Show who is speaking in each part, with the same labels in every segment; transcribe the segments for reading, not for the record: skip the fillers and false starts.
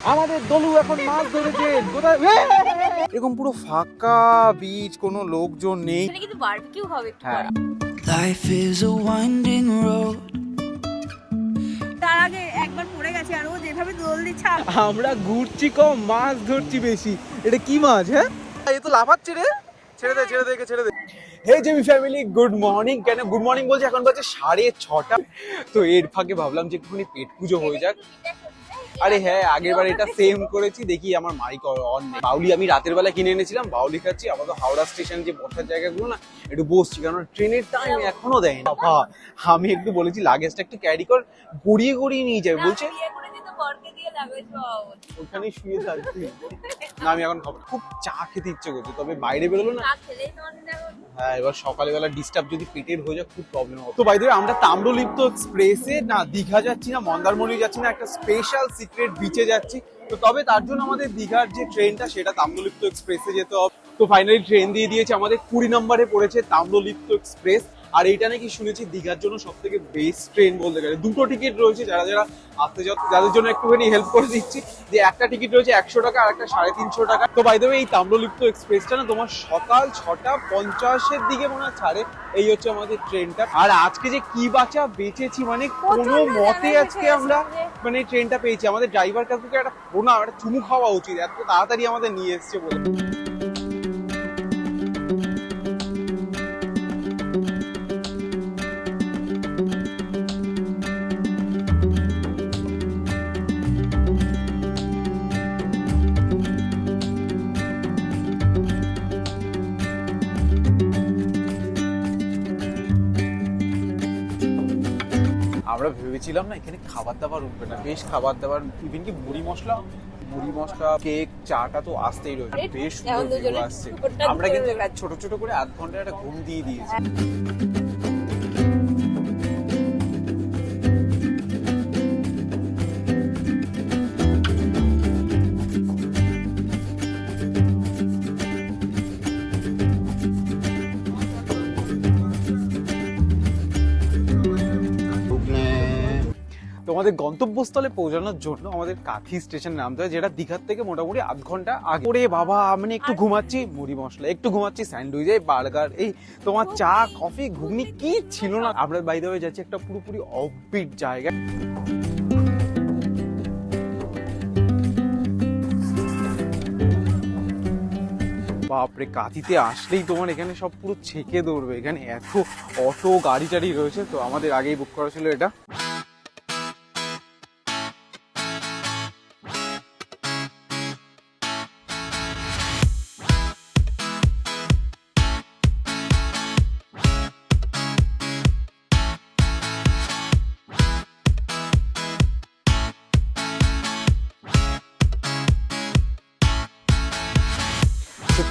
Speaker 1: আমাদের দলু এখন মাছ ধরেছেন কোথায় এরকম পুরো ফাঁকা বিচ, কোনো লোকজন নেই।
Speaker 2: এখানে কিন্তু বারবিকিউ হবে একটু
Speaker 1: হ্যাঁ।
Speaker 2: পরে।
Speaker 3: Life is a winding road.
Speaker 2: তার আগে একবার পড়ে গেছে আর ও যেভাবে দোল দিচ্ছে
Speaker 1: আমরা ঘুরছি কম, মাছ ধরছি বেশি। এটা কি মাছ? হ্যাঁ, এ তো লাফাচ্ছে রে। ছেড়ে দে ছেড়ে দে একে, ছেড়ে দে। হে জেমি ফ্যামিলি, গুড মর্নিং। কেন গুড মর্নিং বলছি? এখন বাজে 6:30। তো এর ফাঁকে ভাবলাম যে একটুখানি পেট পুজো হয়ে যাক। আরে হ্যাঁ, আগের বার এটা সেম করেছি। দেখি আমার মাইক অন নেই। বাউলি আমি রাতের বেলা কিনে এনেছিলাম, বাউলি খাচ্ছি। আপাতত হাওড়া স্টেশন যে বসার জায়গাগুলো না, একটু বসছি, কারণ ট্রেনের টাইম এখনো দেয়নি। বাবা, আমি একটু বলেছি লাগেজটা একটু ক্যারি কর, গড়িয়ে গড়িয়ে নিয়ে যাবে। বলছে
Speaker 2: বিয়ে করে দিতে বরকে দিয়ে লাগবে সব।
Speaker 1: ওখানেই শুয়ে থাকছি। না, আমি এখন খাবো। খুব চা খেতে ইচ্ছে করছে, তবে বাইরে বেরোলো না।
Speaker 2: চা খেলেই তোমার দেখো
Speaker 1: হ্যাঁ, এবার সকালবেলা ডিস্টার্ব যদি পেটের হয়ে যায় খুব প্রবলেম হবে। তো বাই দ্য ওয়ে, আমরা তাম্রলিপ্ত এক্সপ্রেসে না দীঘা যাচ্ছি না মন্দারমণি যাচ্ছি না, একটা স্পেশাল সিক্রেট বিচে যাচ্ছি। তো তবে তার জন্য আমাদের দীঘার যে ট্রেনটা সেটা তাম্রলিপ্ত এক্সপ্রেসে যেতে হবে। তো ফাইনালি ট্রেন দিয়ে দিয়েছে, আমাদের 20 নম্বরে পড়েছে তাম্রলিপ্ত এক্সপ্রেস। আর এইটা নাকি শুনেছি দীঘার জন্য সব থেকে বেস্ট ট্রেন বলতে গেলে। দুটো টিকিট রয়েছে, যারা যারা আসতে যাচ্ছে যাদের জন্য একটুখানি হেল্প করে দিচ্ছি, যে একটা টিকিট রয়েছে 100 টাকা আর একটা 350 টাকা। তো বাই দ্য ওয়ে, এই তাম্রলিপ্ত এক্সপ্রেসটা না তোমার সকাল 6:50 দিকে মনে হয় ছাড়ে। এই হচ্ছে আমাদের ট্রেনটা। আর আজকে যে কি বাঁচা বেঁচেছি, মানে কোনো মতে আজকে আমরা মানে ট্রেনটা পেয়েছি। আমাদের ড্রাইভার কাছ থেকে একটা প্রণাম, একটা চুমু খাওয়া উচিত, এত তাড়াতাড়ি আমাদের নিয়ে এসছে বলে। আমরা ভেবেছিলাম না এখানে খাবার দাবার উঠবে না, বেশ খাবার দাবার, ইভেন কি মুড়ি মশলা কেক চাটা তো আসতেই রয়েছে, বেশ সুন্দর view আসছে। আমরা কিন্তু ছোট ছোট করে আধ ঘন্টা একটা ঘুম দিয়ে দিয়েছি। তোমাদের গন্তব্যস্থলে পৌঁছানোর জন্য আমাদের কাঁথি স্টেশনে নামতে হয়, যেটা দীঘার থেকে মোটামুটি আধ ঘন্টা আগে। ওরে বাবা, মানে একটু ঘুমাচ্ছি মুড়ি মশলা, একটু ঘুমাচ্ছি স্যান্ডউইচ, এই বার্গার, এই তোমার চা কফি ঘুগনি কি ছিল না। আমরা বাইরে হয়ে যাচ্ছি একটা পুরোপুরি অফবিট জায়গা। বাপরে, কাঁথিতে আসলেই তোমার এখানে সব পুরো ছেকে দৌড়বে। এখানে এত অটো গাড়ি টাড়ি রয়েছে। তো আমাদের আগেই বুক করা ছিল এটা।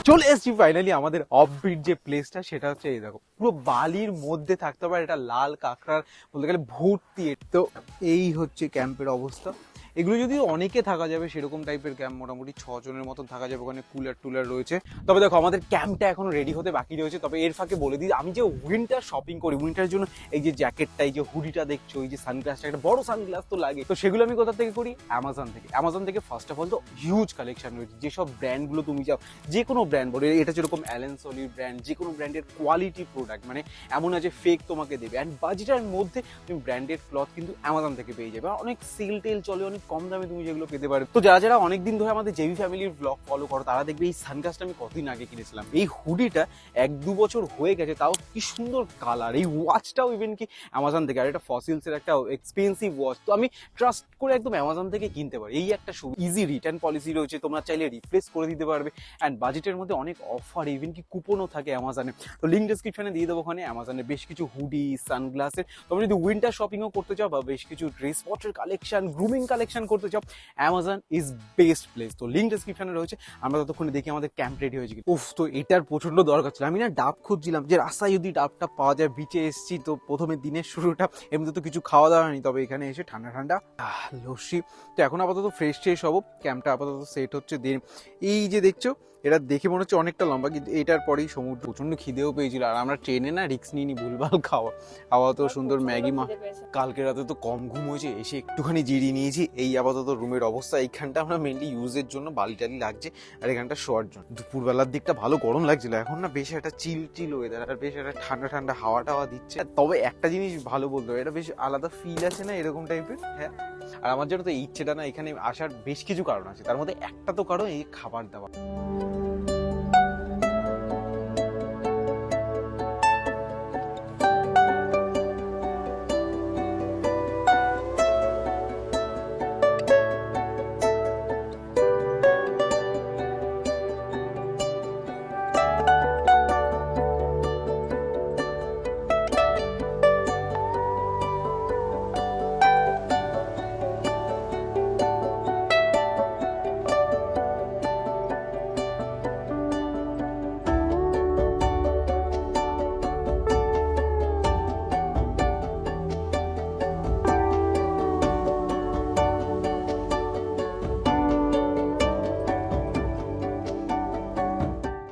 Speaker 1: চলে এসছি ফাইনালি আমাদের অফবিট যে প্লেসটা, সেটা হচ্ছে এই দেখো, পুরো বালির মধ্যে থাকতে পারে। এটা লাল কাঁকড়ার বলতে গেলে ভর্তি। তো এই হচ্ছে ক্যাম্পের অবস্থা। এগুলো যদি অনেকে থাকা যাবে সেরকম টাইপের ক্যাম্প, মোটামুটি 6 জনের মতন থাকা যাবে। ওখানে কুলার টুলার রয়েছে। তবে দেখো, আমাদের ক্যাম্পটা এখনো রেডি হতে বাকি রয়েছে। তবে এর ফাঁকে বলে দিই, আমি যে উইন্টার শপিং করি, উইন্টারের জন্য এই যে জ্যাকেটটা, এই যে হুডিটা দেখছো, এই যে সানগ্লাসটা, একটা বড় সানগ্লাস তো লাগে। তো সেগুলো আমি কোথা থেকে করি? অ্যামাজন থেকে ফার্স্ট অফ অল তো হিউজ কালেকশন রয়েছে। যেসব ব্র্যান্ডগুলো তুমি যাও, যে কোনো ব্র্যান্ড বলো, এটা যেরকম অ্যালেন সলির ব্র্যান্ড, যে কোনো ব্র্যান্ডের কোয়ালিটি প্রোডাক্ট, মানে এমন আছে ফেক তোমাকে দেবে। অ্যান্ড বাজেটের মধ্যে তুমি ব্র্যান্ডেড ক্লথ কিন্তু অ্যামাজন থেকে পেয়ে যাবে। অনেক সেল টেল চলে, অনেক কম দামে তুমি যেগুলো পেতে পারো। তো যারা যারা অনেকদিন ধরে আমাদের জেমি ফ্যামিলির ব্লগ ফলো করো, তারা দেখবে এই সানগ্লাসটা আমি কতদিন আগে কিনেছিলাম। এই হুডিটা 1-2 বছর হয়ে গেছে, তাও কি সুন্দর কালার। এই ওয়াচটাও ইভেন কি অ্যামাজন থেকে, আর এটা ফসিলসের একটা এক্সপেন্সিভ ওয়াচ। তো আমি ট্রাস্ট করে একদম অ্যামাজন থেকে কিনতে পারি। এই একটা ইজি রিটার্ন পলিসি রয়েছে, তোমরা চাইলে রিপ্লেস করে দিতে পারবে। অ্যান্ড বাজেটের মধ্যে অনেক অফার, ইভেন কি কুপনও থাকে অ্যামাজনে। তো লিঙ্ক ডেসক্রিপশনে দিয়ে দেবো। ওখানে অ্যামাজনে বেশ কিছু হুডি, সানগ্লাসের, তোমরা যদি উইন্টার শপিংও করতে চাও বা বেশ কিছু ড্রেস পত্রের কালেকশন, গ্রুমিং কালেকশন করতে চাও, অ্যামাজন ইজ বেস্ট প্লেস। তো লিঙ্ক ডেসক্রিপশনে রয়েছে। আমরা ততক্ষণে দেখি আমাদের ক্যাম্প রেডি হয়েছে। উফ, তো এটার প্রচন্ড দরকার ছিল। আমি না ডাব খুঁজছিলাম যে রাস্তায় যদি ডাবটা পাওয়া যায়। বিচে এসেছি, তো প্রথমে দিনের শুরুটা এমনিতে তো কিছু খাওয়া দাওয়া নেই, তবে এখানে এসে ঠান্ডা ঠান্ডা লস্যি। তো এখন আপাতত ফ্রেশ হবো। ক্যাম্পটা আপাতত সেট হচ্ছে। দিন এই যে দেখছো, এটা দেখে মনে হচ্ছে অনেকটা লম্বা, কিন্তু এটার পরেই সমুদ্র। প্রচন্ড খিদেও পেয়েছিল, আর আমরা ট্রেনে না রিস্ক নিইনি ভুলভাল খাওয়া। আপাতত সুন্দর ম্যাগি কালকে রাতে তো কম ঘুম হয়েছে, এসে একটুখানি জিরিয়ে নিয়েছি। এই আপাতত রুমের অবস্থা। এইখানটা আমরা মেনলি ইউজের জন্য, বালি টালি লাগছে, আর এখানটা শোয়ার জন্য। দুপুরবেলার দিকটা ভালো গরম লাগছিল, এখন না বেশ একটা চিল ওয়েদার, আর বেশ একটা ঠান্ডা ঠান্ডা হাওয়া টাওয়া দিচ্ছে। তবে একটা জিনিস ভালো বলতে হবে, এটা বেশ আলাদা ফিল আছে না এরকম টাইপের। হ্যাঁ, আর আমার জন্য তো এই ইচ্ছেটা না, এখানে আসার বেশ কিছু কারণ আছে, তার মধ্যে একটা তো কারণ এই খাবার দাবার।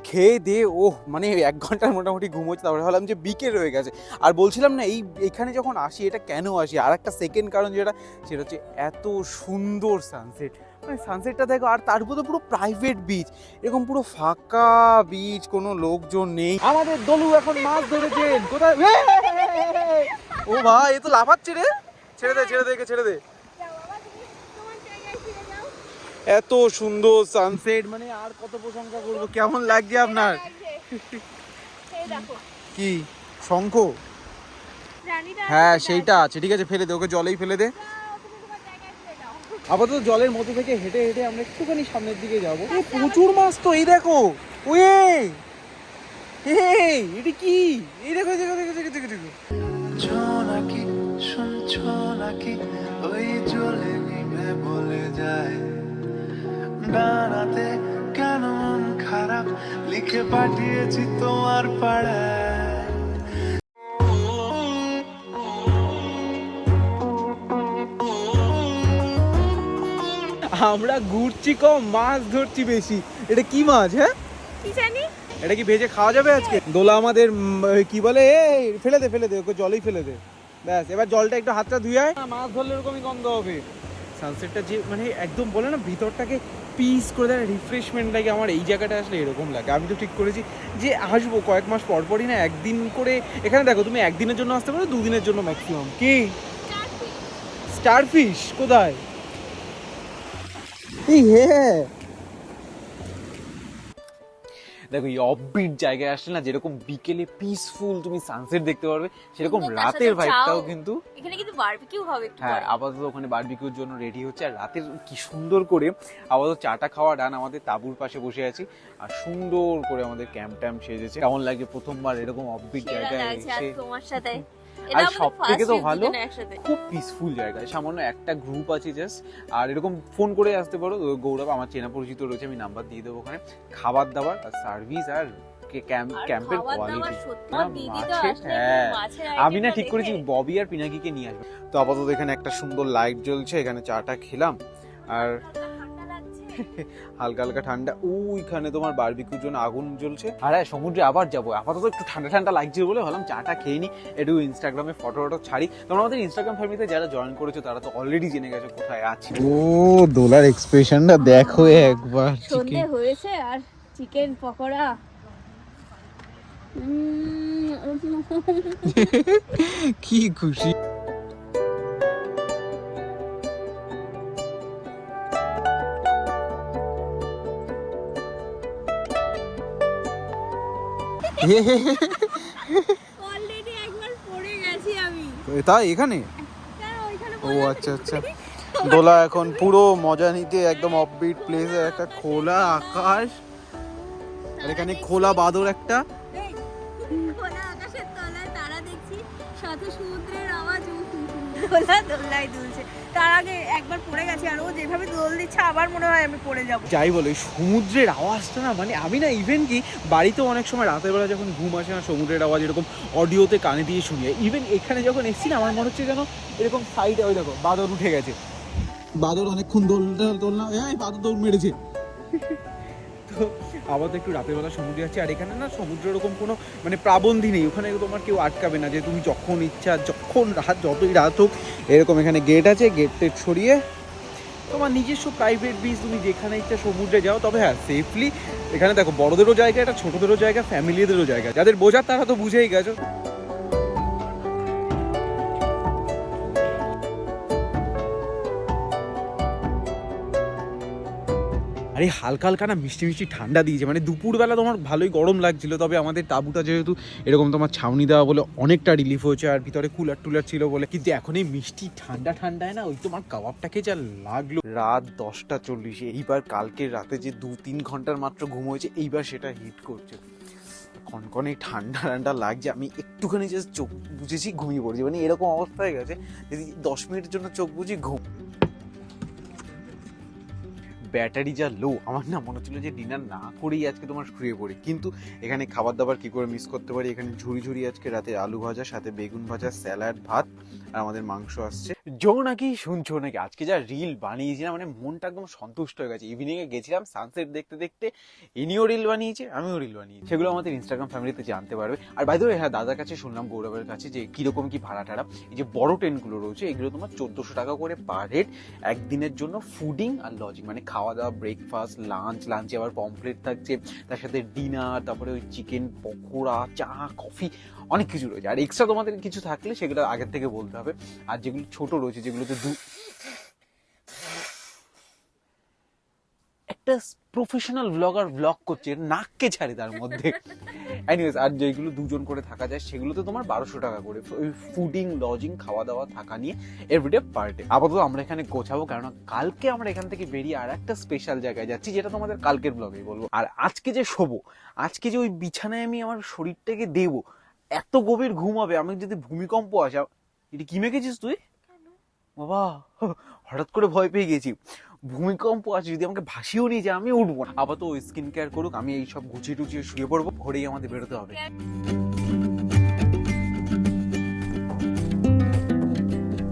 Speaker 1: খেয়ে দিয়ে মানে 1 ঘন্টার মোটামুটি ঘুম হচ্ছে, তারপরে ভাবলাম যে বিকেল হয়ে গেছে। আর বলছিলাম না, এখানে যখন আসি, এটা কেন আসি, আর একটা সেকেন্ড কারণ সেটা হচ্ছে এত সুন্দর সানসেট। মানে সানসেটটা দেখো, আর তার উপরে পুরো প্রাইভেট বিচ, এরকম পুরো ফাঁকা বিচ, কোনো লোকজন নেই। আমাদের দলু এখন মাছ ধরেছেন। কোথায়? ও ভাই, এ তো লাফাচ্ছে রে। ছেড়ে দে। এত সুন্দর সানসেট, মানে আর কত প্রশংসা করবো। কেমন লাগছে আপনার? কি শঙ্খ? হ্যাঁ, সেইটা আছে, ঠিক আছে, ফেলে দে ওকে, জলেই ফেলে দে। আপাতত জলের মধ্যে থেকে হেঁটে হেঁটে আমরা একটুখানি সামনের দিকে যাবো। প্রচুর মাছ তো, এই দেখো। এটা কি? এই দেখো।
Speaker 3: নাকি শুনছো নাকি ওই জ্বলে নিভে বলে যায় ডানাতে কেন মন খারাপ লিখে পাঠিয়েছি তোমার পাড়ায়।
Speaker 1: আমরা ঘুরছি কম, মাছ ধরছি বেশি। এটা কি মাছ? হ্যাঁ,
Speaker 2: কি জানি।
Speaker 1: এটা কি ভেজে খাওয়া যাবে আজকে? দোলা আমাদের কি বলে, ফেলে দে ওকে, জলেই ফেলে দে। ব্যাস, এবার জলটা একটু হাতটা ধুয়ে আয়। মাছ ধরলে এরকমই গন্ধ হবে। সানসেটটা যে মানে একদম বলে না, ভিতরটাকে পিস করে দেয়, রিফ্রেশমেন্ট লাগে। আমার এই জায়গাটা আসলে এরকম লাগে। আমি তো ঠিক করেছি যে আসবো কয়েক মাস পরই না, একদিন করে। এখানে দেখো, তুমি একদিনের জন্য আসতে পারো, 2 দিনের জন্য ম্যাক্সিমাম। কি স্টারফিশ? কোথায়? হ্যাঁ, দেখো, এই অফবিট জায়গায় আসলে না, যেরকম বিকেলে পিসফুল তুমি সানসেট দেখতে পারবে, সেরকম রাতের ভাইবটাও কিন্তু
Speaker 2: এখানে কিন্তু বারবিকিউ হবে একটু
Speaker 1: হ্যাঁ,
Speaker 2: পরে।
Speaker 1: আপাতত ওখানে বারবিকিউর জন্য রেডি হচ্ছে। আর রাতের কি সুন্দর করে আপাতত চাটা খাওয়া ডান, আমাদের তাঁবুর পাশে বসে আছি, আর সুন্দর করে আমাদের ক্যাম্প ট্যাম্প সেজেছে। কেমন লাগে প্রথমবার এরকম অফবিট জায়গায় এসে?
Speaker 2: তোমার সাথে
Speaker 1: আর সব থেকে তো ভালো, খুব পিসফুল জায়গা, সামান্য একটা গ্রুপ আছে জাস্ট। আর এরকম ফোন করে আসতে পারো, গৌরব আমার চেনা পরিচিত রয়েছে, আমি নাম্বার দিয়ে দেবো ওখানে। খাবার দাবার আর সার্ভিস আর ক্যাম্পের কোয়ালিটি হ্যাঁ, আমি না ঠিক করেছি ববি আর পিনাকিকে নিয়ে আসবো। তো আপাতত এখানে একটা সুন্দর লাইট জ্বলছে, এখানে চাটা খেলাম, আর হালকা হালকা ঠান্ডা। ওইখানে তোমার বারবিকিউর জন্য আগুন জ্বলছে। আর হ্যাঁ, সমুদ্রে আবার যাবো। আপাতত একটু ঠান্ডা ঠান্ডা লাগছে বলে ভাবলাম চাটা খেয়ে নি, একটু ইনস্টাগ্রামে ফটো ছাড়ি। তোমরা আমাদের ইনস্টাগ্রাম ফ্যামিলিতে যারা জয়েন করেছো তারা তো অলরেডি জেনে গেছো কোথায় আছি। দোলার এক্সপ্রেশনটা দেখো একবার।
Speaker 2: সন্ধে হয়েছে আর চিকেন পকোড়া।
Speaker 1: কি খুশি।
Speaker 2: অলরেডি একবার পড়ে গেছি আমি।
Speaker 1: তাই এখানে? ও আচ্ছা। দোলা এখন পুরো মজা নিতে একদম অফবিট প্লেসে, একটা খোলা আকাশ, আর এখানে খোলা বাদর একটা।
Speaker 2: খোলা আকাশের তলায় তারা দেখছি, সাথে সমুদ্রের আওয়াজ। দোলাই দুলছে। তার আগে একবার পড়ে গেছি, আর ও যেভাবে দোল দিচ্ছে আবার মনে হয় আমি পড়ে যাব।
Speaker 1: যাই বলো, সমুদ্রের আওয়াজটা না, মানে আমি না ইভেন কি বাড়িতেও অনেক সময় রাতের বেলা যখন ঘুম আসে না, সমুদ্রের আওয়াজ এরকম অডিওতে কানে দিয়ে শুনি। ইভেন এখানে যখন এসছি না, আমার মনে হচ্ছে যেন এরকম সাইডে ওই দেখো বাদর উঠে গেছে। বাদর অনেকক্ষণ দোল না, বাদর দৌড় মেরেছে। তো আপাতত একটু রাতের বেলা সমুদ্রে যাচ্ছি। আর এখানে না সমুদ্র এরকম কোনো মানে প্রাবন্ধী নেই, ওখানে তোমার কেউ আটকাবে না যে তুমি যখন ইচ্ছা যখন রাত যতই রাত হোক এরকম এখানে গেট আছে, গেট টেট সরিয়ে তোমার নিজস্ব প্রাইভেট বিচ, তুমি যেখানে ইচ্ছা সমুদ্রে যাও। তবে হ্যাঁ সেফলি এখানে দেখো বড়দেরও জায়গা, এটা ছোটদেরও জায়গা, ফ্যামিলিদেরও জায়গা, যাদের বোঝার তারা তো বুঝেই গেছো। আর এই হালকা হালকা না মিষ্টি মিষ্টি ঠান্ডা দিয়েছে, মানে দুপুরবেলা তোমার ভালোই গরম লাগছিল, তবে আমাদের তাঁবুটা যেহেতু এরকম তোমার ছাউনি দেওয়া বলে অনেকটা রিলিফ হয়েছে, আর ভিতরে কুলার টুলার ছিল বলে। কিন্তু এখন এই মিষ্টি ঠান্ডা ঠান্ডায় না ওই তোমার কাবাবটাকে যা লাগলো। রাত 10:40, এইবার কালকের রাতে যে 2-3 ঘন্টার মাত্র ঘুম হয়েছে এইবার সেটা হিট করছে, কনকনে ঠান্ডা ঠান্ডা লাগছে। আমি একটুখানি জাস্ট চোখ বুঝেছি ঘুমিয়ে পড়ছি, মানে এরকম অবস্থা হয়ে গেছে যদি 10 মিনিটের জন্য চোখ বুঝি ঘুম। ব্যাটারি যা লো, আমার না মনে হচ্ছিল যে ডিনার না করেই আজকে তোমার শুয়ে পড়ি। কিন্তু এখানে খাবার দাবার কি করে মিস করতে পারি। এখানে ঝুড়ি ঝুড়ি আজকে রাতে আলু ভাজা, সাথে বেগুন ভাজা, স্যালাড, ভাত, আর আমাদের মাংস আসছে। জো নাকি শুনছো নাকি আজকে যা রিল বানিয়েছিলাম, মানে মনটা একদম সন্তুষ্ট হয়ে গেছে। ইভিনিং এ গেছিলাম সানসেট দেখতে দেখতে, ইনিও রিল বানিয়েছে, আমিও রিল বানিয়েছি, সেগুলো আমাদের ইনস্টাগ্রাম ফ্যামিলিতে জানতে পারবে। আর বাই দ্য ওয়ে হ্যাঁ, দাদার কাছে শুনলাম, গৌরবের কাছে, যে কিরকম কি ভাড়া টাড়া। এই যে বড় ট্রেনগুলো রয়েছে এগুলো তোমার 1400 টাকা করে পার হেড একদিনের জন্য, ফুডিং আর লজিং, মানে খাওয়া দাওয়া, ব্রেকফাস্ট, লাঞ্চে আবার পমফ্লেট থাকছে, তার সাথে ডিনার, তারপরে ওই চিকেন পকোড়া, চা, কফি, অনেক কিছু রয়েছে। আর এক্সট্রা তোমাদের কিছু থাকলে সেগুলো আগের থেকে বলতে হবে। আর যেগুলো ছোট রয়েছে, যেগুলোতে একটা প্রফেশনাল ব্লগার ব্লগ করছে, নাককে ছাড়ে তার মধ্যে। এনিওয়েজ, আর যেগুলো 2 জন করে থাকা যায় সেগুলোতে তোমার 1200 টাকা করে, ওই ফুডিং, লজিং, খাওয়া দাওয়া, থাকা নিয়ে এভরিডে পার ডে। আপাতত আমরা এখানে গোছাবো, কারণ কালকে আমরা এখান থেকে বেরিয়ে আর একটা স্পেশাল জায়গায় যাচ্ছি, যেটা তোমাদের কালকের ব্লগে বলবো। আর আজকে যে শোবো, আজকে যে ওই বিছানায় আমি আমার শরীরটাকে দেবো, এত গভীর ঘুম হবে। আমি যদি ভূমিকম্প আসা, এটা কি মেখেছিস তুই বাবা? হঠাৎ করে ভয় পেয়ে গেছি, ভূমিকম্প আছে যদি আমাকে ভাসিয়েও নিয়ে যায় আমি উঠবো না। আপাতত স্কিন কেয়ার করুক, আমি এইসব গুছিয়ে টুচিয়ে শুয়ে পড়বো, ভোরেই আমাদের বেরোতে হবে।